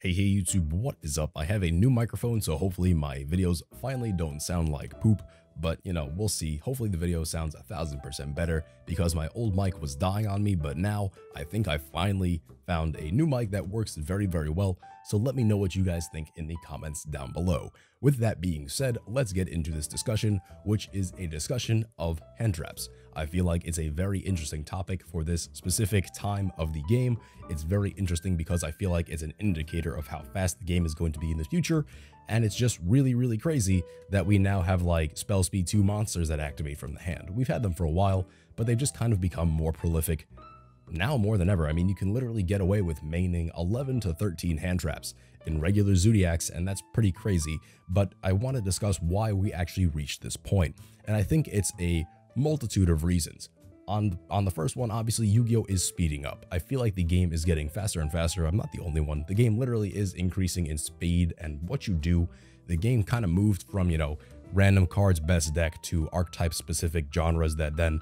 Hey YouTube, what is up? I have a new microphone, so hopefully my videos finally don't sound like poop, but we'll see. Hopefully the video sounds 1000% better because my old mic was dying on me, but now I think I finally found a new mic that works very well. So let me know what you guys think in the comments down below. With that being said, let's get into this discussion, which is a discussion of hand traps. I feel like it's a very interesting topic for this specific time of the game. It's very interesting because I feel like it's an indicator of how fast the game is going to be in the future. And it's just really crazy that we now have like spell speed 2 monsters that activate from the hand. We've had them for a while, but they've just kind of become more prolific now more than ever. I mean, you can literally get away with maining 11 to 13 hand traps in regular Zodiacs, and that's pretty crazy. But I want to discuss why we actually reached this point. And I think it's a multitude of reasons. On the first one, obviously Yu-Gi-Oh is speeding up. I feel like the game is getting faster and faster. I'm not the only one. The game literally is increasing in speed and what you do. The game kind of moved from, random cards best deck to archetype specific genres that then,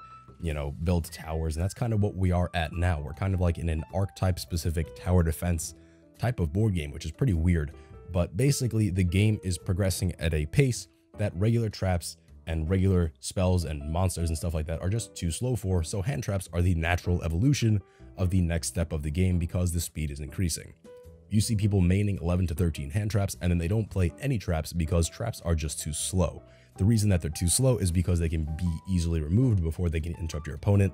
build towers. And that's kind of what we are at now. We're kind of like in an archetype specific tower defense type of board game, which is pretty weird. But basically the game is progressing at a pace that regular traps and regular spells and monsters and stuff like that are just too slow for, so hand traps are the natural evolution of the next step of the game because the speed is increasing. You see people maining 11 to 13 hand traps and then they don't play any traps because traps are just too slow. The reason that they're too slow is because they can be easily removed before they can interrupt your opponent.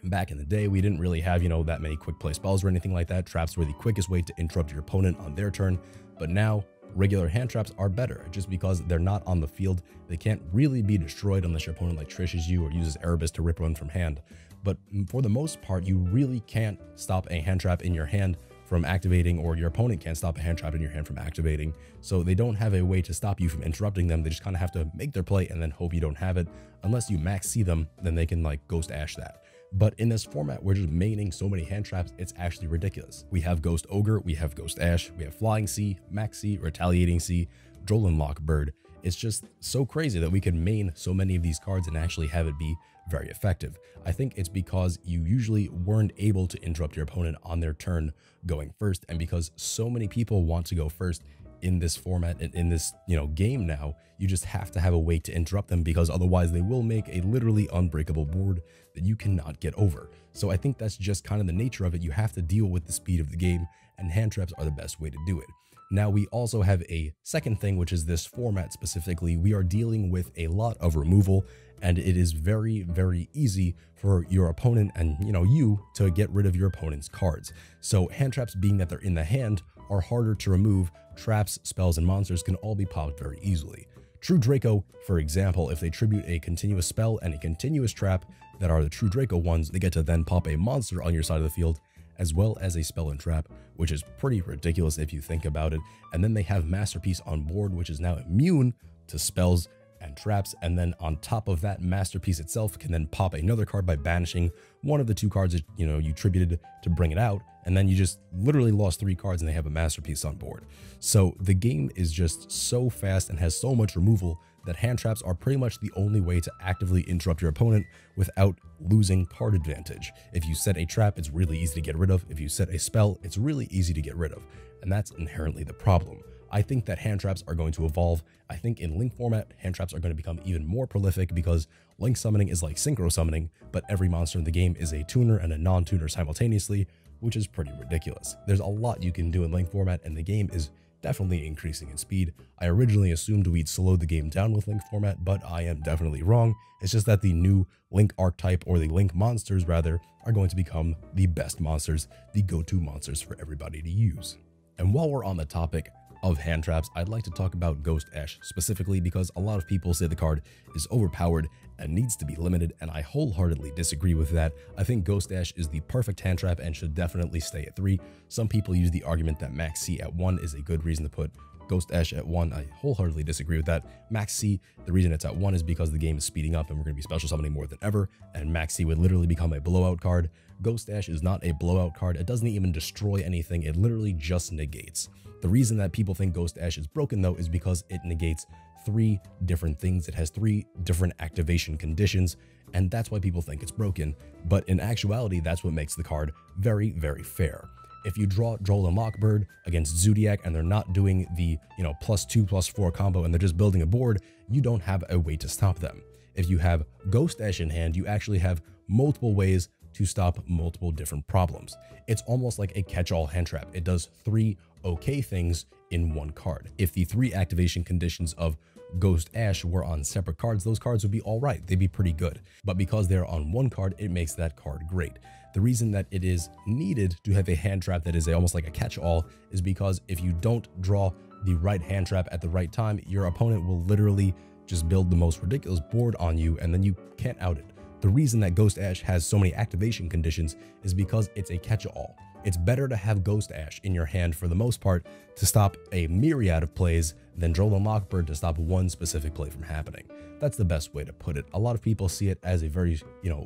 Back in the day, we didn't really have, that many quick play spells or anything like that. Traps were the quickest way to interrupt your opponent on their turn, but now regular hand traps are better just because they're not on the field. They can't really be destroyed unless your opponent like trishes you or uses Erebus to rip one from hand. But for the most part, you really can't stop a hand trap in your hand from activating, or your opponent can't stop a hand trap in your hand from activating. So they don't have a way to stop you from interrupting them. They just kind of have to make their play and then hope you don't have it. Unless you max see them, then they can like Ghost Ash that. But in this format, we're just maining so many hand traps, it's actually ridiculous. We have Ghost Ogre, we have Ghost Ash, we have Flying Sea, Max Sea, Retaliating Sea, Drolan Lock Bird. It's just so crazy that we can main so many of these cards and actually have it be very effective. I think it's because you usually weren't able to interrupt your opponent on their turn going first, and because so many people want to go first in this format and in this game now, you just have to have a way to interrupt them because otherwise they will make a literally unbreakable board that you cannot get over. So I think that's just kind of the nature of it. You have to deal with the speed of the game, and hand traps are the best way to do it. Now we also have a second thing, which is this format specifically. We are dealing with a lot of removal, and it is very easy for your opponent and you to get rid of your opponent's cards. So hand traps, being that they're in the hand, are harder to remove. Traps, spells, and monsters can all be popped very easily. True Draco, for example, if they tribute a continuous spell and a continuous trap that are the True Draco ones, they get to then pop a monster on your side of the field, as well as a spell and trap, which is pretty ridiculous if you think about it. And then they have Masterpiece on board, which is now immune to spells and traps, and then on top of that, Masterpiece itself can then pop another card by banishing one of the 2 cards that you tributed to bring it out, and then you just literally lost 3 cards and they have a Masterpiece on board. So the game is just so fast and has so much removal that hand traps are pretty much the only way to actively interrupt your opponent without losing card advantage. If you set a trap, it's really easy to get rid of. If you set a spell, it's really easy to get rid of, and that's inherently the problem. I think that hand traps are going to evolve. I think in Link format, hand traps are going to become even more prolific because Link summoning is like synchro summoning, but every monster in the game is a tuner and a non-tuner simultaneously, which is pretty ridiculous. There's a lot you can do in Link format, and the game is definitely increasing in speed. I originally assumed we'd slow the game down with Link format, but I am definitely wrong. It's just that the new Link archetype, or the Link monsters rather, are going to become the best monsters, the go-to monsters for everybody to use. And while we're on the topic of hand traps, I'd like to talk about Ghost Ash specifically because a lot of people say the card is overpowered and needs to be limited, and I wholeheartedly disagree with that. I think Ghost Ash is the perfect hand trap and should definitely stay at 3. Some people use the argument that Max C at 1 is a good reason to put Ghost Ash at 1. I wholeheartedly disagree with that. Max C, the reason it's at 1 is because the game is speeding up and we're going to be special summoning more than ever, and Max C would literally become a blowout card. Ghost Ash is not a blowout card. It doesn't even destroy anything. It literally just negates. The reason that people think Ghost Ash is broken though is because it negates 3 different things. It has 3 different activation conditions, and that's why people think it's broken. But in actuality, that's what makes the card very fair. If you draw Droll and Lockbird against Zodiac and they're not doing the, +2/+4 combo and they're just building a board, you don't have a way to stop them. If you have Ghost Ash in hand, you actually have multiple ways to stop multiple different problems. It's almost like a catch-all hand trap. It does 3 okay things in one card. If the 3 activation conditions of Ghost Ash were on separate cards, those cards would be all right. They'd be pretty good. But because they're on one card, it makes that card great. The reason that it is needed to have a hand trap that is almost like a catch-all is because if you don't draw the right hand trap at the right time, your opponent will literally just build the most ridiculous board on you and then you can't out it. The reason that Ghost Ash has so many activation conditions is because it's a catch-all. It's better to have Ghost Ash in your hand for the most part to stop a myriad of plays than Droll and Lockbird to stop one specific play from happening. That's the best way to put it. A lot of people see it as a very,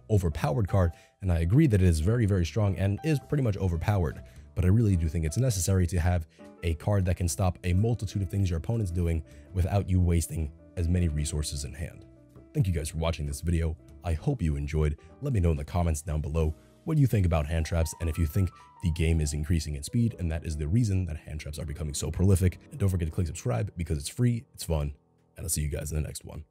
overpowered card, and I agree that it is very, very strong and is pretty much overpowered. But I really do think it's necessary to have a card that can stop a multitude of things your opponent's doing without you wasting as many resources in hand. Thank you guys for watching this video. I hope you enjoyed. Let me know in the comments down below what you think about hand traps and if you think the game is increasing in speed and that is the reason that hand traps are becoming so prolific. And don't forget to click subscribe because it's free, it's fun, and I'll see you guys in the next one.